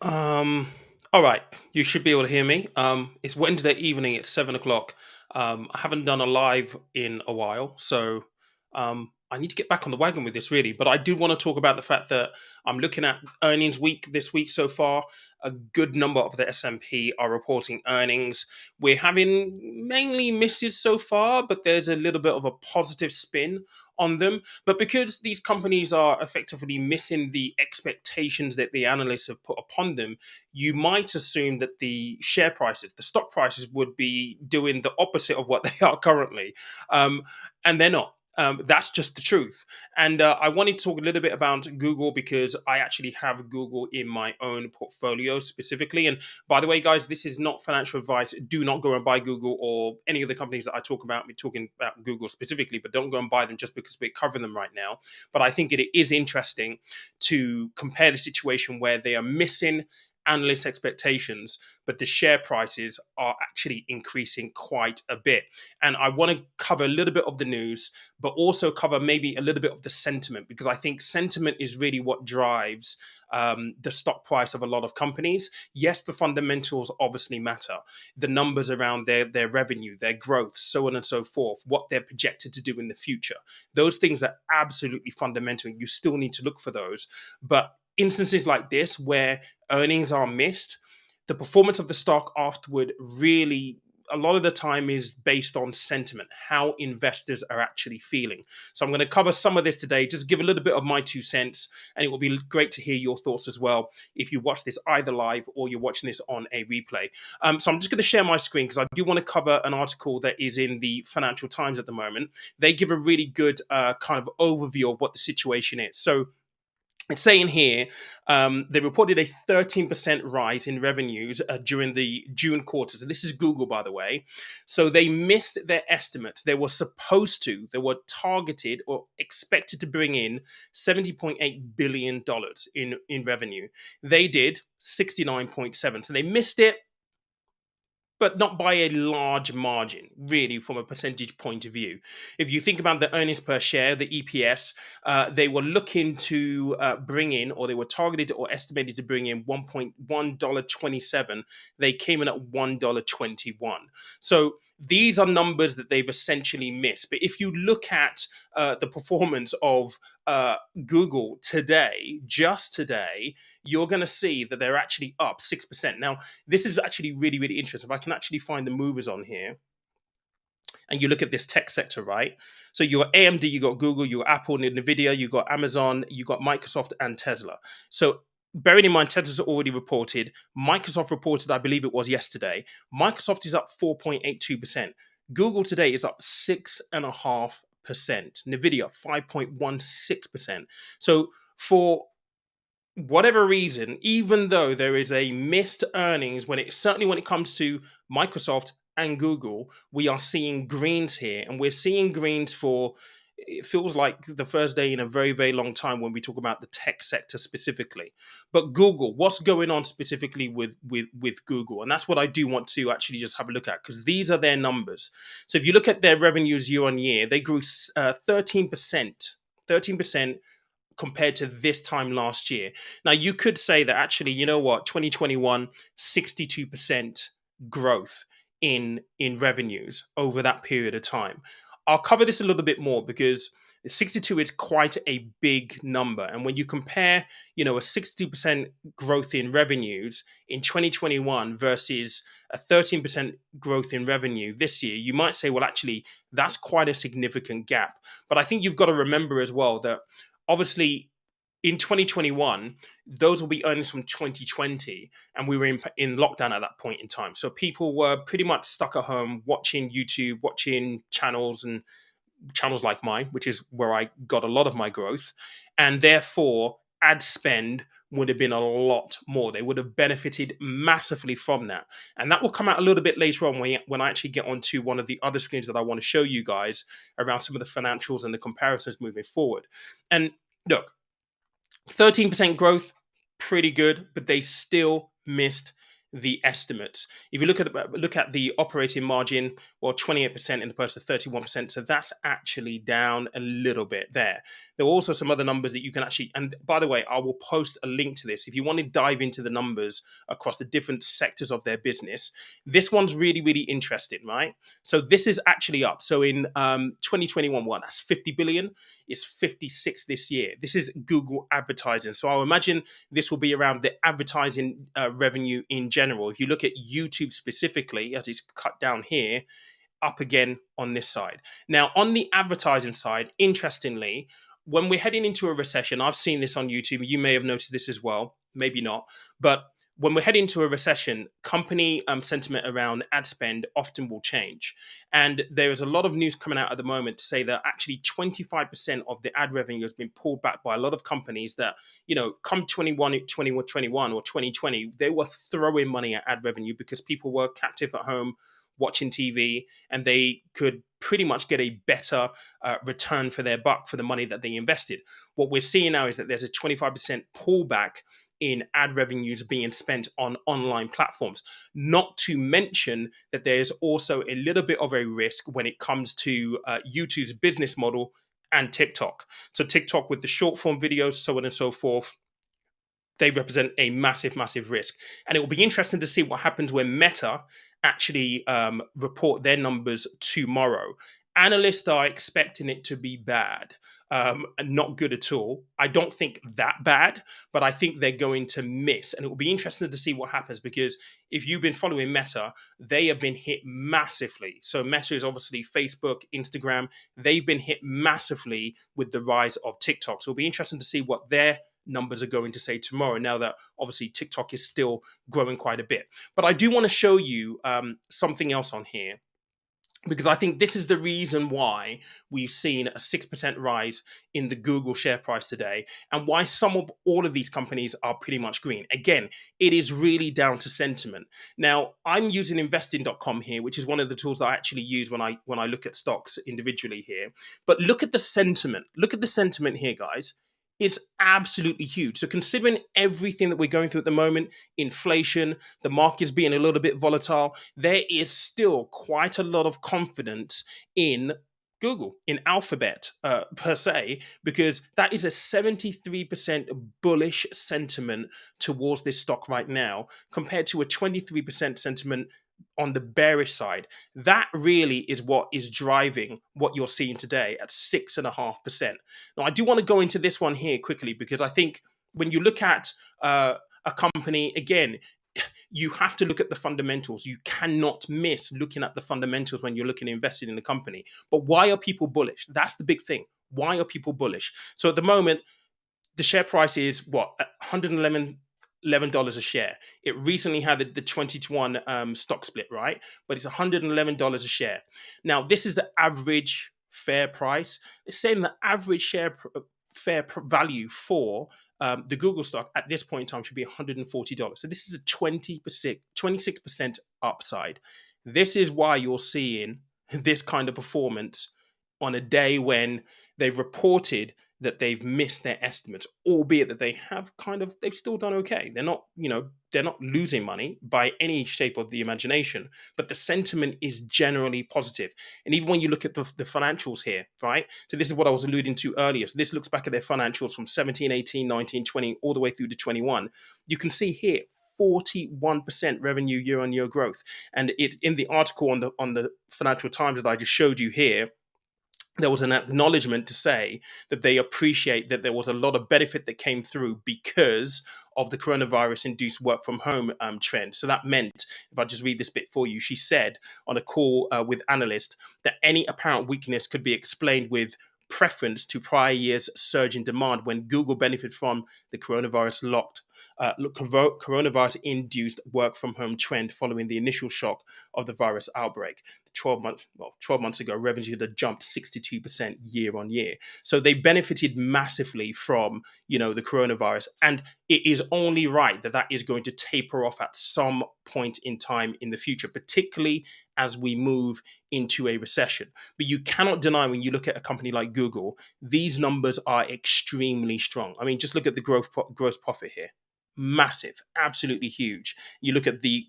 Um, all right, you should be able to hear me. It's Wednesday evening. It's 7 o'clock. I haven't done a live in a while, so I need to get back on the wagon with this, really. But I do want to talk about the fact that I'm looking at earnings week this week so far. A good number of the S&P are reporting earnings. We're having mainly misses so far, but there's a little bit of a positive spin on them. But because these companies are effectively missing the expectations that the analysts have put upon them, you might assume that the share prices, the stock prices, would be doing the opposite of what they are currently. And they're not. That's just the truth. And I wanted to talk a little bit about Google because I actually have Google in my own portfolio specifically. And by the way, guys, this is not financial advice. Do not go and buy Google or any of the companies that I talk about. We're talking about Google specifically, but don't go and buy them just because we're covering them right now. But I think it is interesting to compare the situation where they are missing analyst expectations, but the share prices are actually increasing quite a bit. And I want to cover a little bit of the news, but also cover maybe a little bit of the sentiment, because I think sentiment is really what drives the stock price of a lot of companies. Yes, the fundamentals obviously matter, the numbers around their revenue, their growth, so on and so forth, what they're projected to do in the future. Those things are absolutely fundamental. You still need to look for those. But instances like this where earnings are missed, the performance of the stock afterward really a lot of the time is based on sentiment, how investors are actually feeling. So I'm going to cover some of this today, just give a little bit of my 2 cents, and it will be great to hear your thoughts as well if you watch this either live or you're watching this on a replay. So I'm just going to share my screen because I do want to cover an article that is in the Financial Times at the moment. They give a really good kind of overview of what the situation is. So it's saying here they reported a 13% rise in revenues during the June quarter. So this is Google, by the way. So they missed their estimates. They were targeted or expected to bring in $70.8 billion in revenue. They did 69.7. So they missed it, but not by a large margin, really, from a percentage point of view. If you think about the earnings per share, the EPS, they were looking to bring in, or they were targeted or estimated to bring in $1.27. They came in at $1.21. So these are numbers that they've essentially missed. But if you look at the performance of Google today, just today, you're going to see that they're actually up 6%. Now, this is actually really, really interesting. If I can actually find the movers on here, and you look at this tech sector, right? So you got AMD, you got Google, you got Apple, Nvidia, you got Amazon, you got Microsoft, and Tesla. So bearing in mind, Tesla's already reported. Microsoft reported, I believe it was yesterday. Microsoft is up 4.82%. Google today is up 6.5%. Nvidia 5.16%. So for whatever reason, even though there is a missed earnings certainly when it comes to Microsoft and Google, we are seeing greens here, and we're seeing greens for it feels like the first day in a very, very long time when we talk about the tech sector specifically. But Google, what's going on specifically with Google? And that's what I do want to actually just have a look at, because these are their numbers. So if you look at their revenues year on year, they grew 13%. 13% compared to this time last year. Now, you could say that actually, you know what, 2021, 62% growth in revenues over that period of time. I'll cover this a little bit more because 62 is quite a big number. And when you compare, a 62% growth in revenues in 2021 versus a 13% growth in revenue this year, you might say, well, actually, that's quite a significant gap. But I think you've got to remember as well that obviously in 2021 those will be earnings from 2020, and we were in lockdown at that point in time, so people were pretty much stuck at home watching YouTube, watching channels, and channels like mine, which is where I got a lot of my growth, and therefore ad spend would have been a lot more. They would have benefited massively from that. And that will come out a little bit later on when I actually get onto one of the other screens that I want to show you guys around some of the financials and the comparisons moving forward. And look, 13% growth, pretty good, but they still missed the estimates. If you look at the operating margin, well, 28% in opposed to 31%. So that's actually down a little bit there. There are also some other numbers that you can actually, and by the way, I will post a link to this if you want to dive into the numbers across the different sectors of their business. This one's really, really interesting, right? So this is actually up. So in 2021, one that's 50 billion. It's 56 this year. This is Google advertising. So I'll imagine this will be around the advertising revenue in general. If you look at YouTube specifically, as it's cut down here, up again on this side. Now, on the advertising side, interestingly, when we're heading into a recession, I've seen this on YouTube. You may have noticed this as well, maybe not. But when we're heading into a recession, company sentiment around ad spend often will change. And there is a lot of news coming out at the moment to say that actually 25% of the ad revenue has been pulled back by a lot of companies that, come 21 or 2020, they were throwing money at ad revenue because people were captive at home watching TV, and they could pretty much get a better return for their buck for the money that they invested. What we're seeing now is that there's a 25% pullback in ad revenues being spent on online platforms. Not to mention that there's also a little bit of a risk when it comes to YouTube's business model and TikTok. So TikTok with the short form videos, so on and so forth, they represent a massive, massive risk. And it will be interesting to see what happens when Meta actually report their numbers tomorrow. Analysts are expecting it to be bad, and not good at all. I don't think that bad, but I think they're going to miss. And it will be interesting to see what happens, because if you've been following Meta, they have been hit massively. So Meta is obviously Facebook, Instagram. They've been hit massively with the rise of TikTok. So it'll be interesting to see what their numbers are going to say tomorrow, now that obviously TikTok is still growing quite a bit. But I do want to show you something else on here, because I think this is the reason why we've seen a 6% rise in the Google share price today, and why some of all of these companies are pretty much green. Again, it is really down to sentiment. Now, I'm using investing.com here, which is one of the tools that I actually use when I look at stocks individually here. But look at the sentiment. Look at the sentiment here, guys. It's absolutely huge. So considering everything that we're going through at the moment, inflation, the markets being a little bit volatile, there is still quite a lot of confidence in Google, in Alphabet per se, because that is a 73% bullish sentiment towards this stock right now, compared to a 23% sentiment on the bearish side. That really is what is driving what you're seeing today at 6.5%. Now, I do want to go into this one here quickly, because I think when you look at a company, again, you have to look at the fundamentals. You cannot miss looking at the fundamentals when you're looking at investing in a company. But why are people bullish? That's the big thing. Why are people bullish? So at the moment, the share price is what, $111 a share. It recently had the 20-to-1 stock split, right? But it's $111 a share. Now, this is the average fair price. It's saying the average value for the Google stock at this point in time should be $140. So this is a 26% upside. This is why you're seeing this kind of performance on a day when they reported that they've missed their estimates, albeit that they've still done okay. They're not losing money by any shape of the imagination, but the sentiment is generally positive. And even when you look at the financials here, right? So this is what I was alluding to earlier. So this looks back at their financials from 17, 18, 19, 20, all the way through to 21. You can see here, 41% revenue year-on-year growth. And it's in the article on the Financial Times that I just showed you here. There was an acknowledgement to say that they appreciate that there was a lot of benefit that came through because of the coronavirus-induced work from home trend. So that meant, if I just read this bit for you, she said on a call with analysts that any apparent weakness could be explained with preference to prior year's surge in demand when Google benefited from the coronavirus-induced work from home trend following the initial shock of the virus outbreak. 12 months ago, revenue had jumped 62% year on year. So they benefited massively from, the coronavirus. And it is only right that is going to taper off at some point in time in the future, particularly as we move into a recession. But you cannot deny, when you look at a company like Google, these numbers are extremely strong. I mean, just look at the gross profit here. massive, absolutely huge. You look at the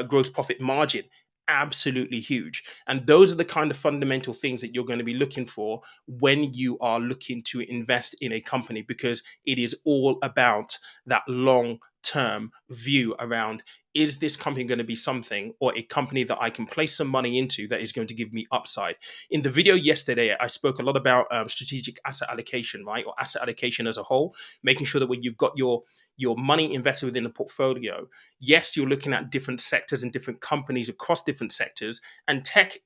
gross profit margin, absolutely huge. And those are the kind of fundamental things that you're going to be looking for when you are looking to invest in a company, because it is all about that long term view around, is this company going to be something, or a company that I can place some money into that is going to give me upside? In the video yesterday, I spoke a lot about strategic asset allocation, right? Or asset allocation as a whole, making sure that when you've got your money invested within a portfolio, yes, you're looking at different sectors and different companies across different sectors, and tech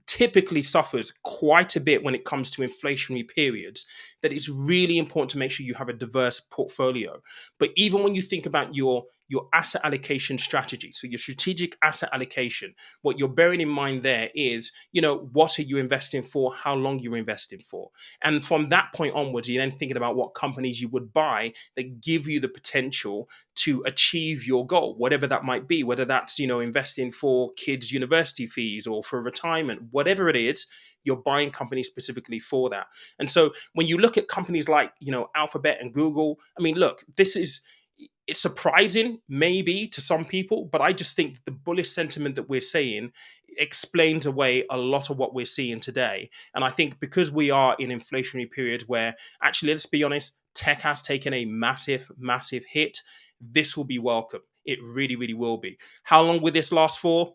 typically suffers quite a bit when it comes to inflationary periods, that it's really important to make sure you have a diverse portfolio. But even when you think about your asset allocation strategy, so your strategic asset allocation, what you're bearing in mind there is, what are you investing for, how long you're investing for. And from that point onwards, you're then thinking about what companies you would buy that give you the potential to achieve your goal, whatever that might be, whether that's, investing for kids' university fees or for retirement, whatever it is, you're buying companies specifically for that. And so when you look at companies like, Alphabet and Google, I mean, look, it's surprising maybe to some people, but I just think the bullish sentiment that we're seeing explains away a lot of what we're seeing today. And I think because we are in inflationary periods where, actually, let's be honest, tech has taken a massive, massive hit, this will be welcome. It really, really will be. How long will this last for?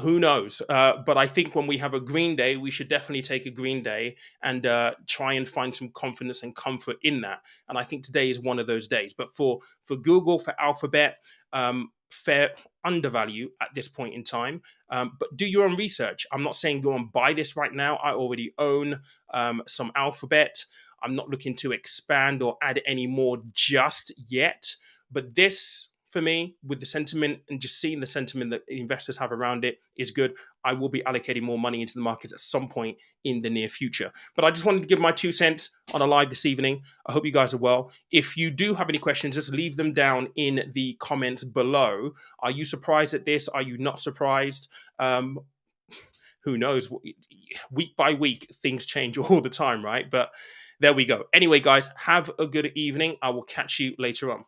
Who knows? But I think when we have a green day, we should definitely take a green day and try and find some confidence and comfort in that. And I think today is one of those days. But for Google, for Alphabet, fair undervalue at this point in time. But do your own research. I'm not saying go and buy this right now. I already own some Alphabet. I'm not looking to expand or add any more just yet. But this, for me, with the sentiment and just seeing the sentiment that investors have around it, is good. I will be allocating more money into the markets at some point in the near future. But I just wanted to give my 2 cents on a live this evening. I hope you guys are well. If you do have any questions, just leave them down in the comments below. Are you surprised at this? Are you not surprised? Who knows? Week by week, things change all the time, right? But there we go. Anyway, guys, have a good evening. I will catch you later on.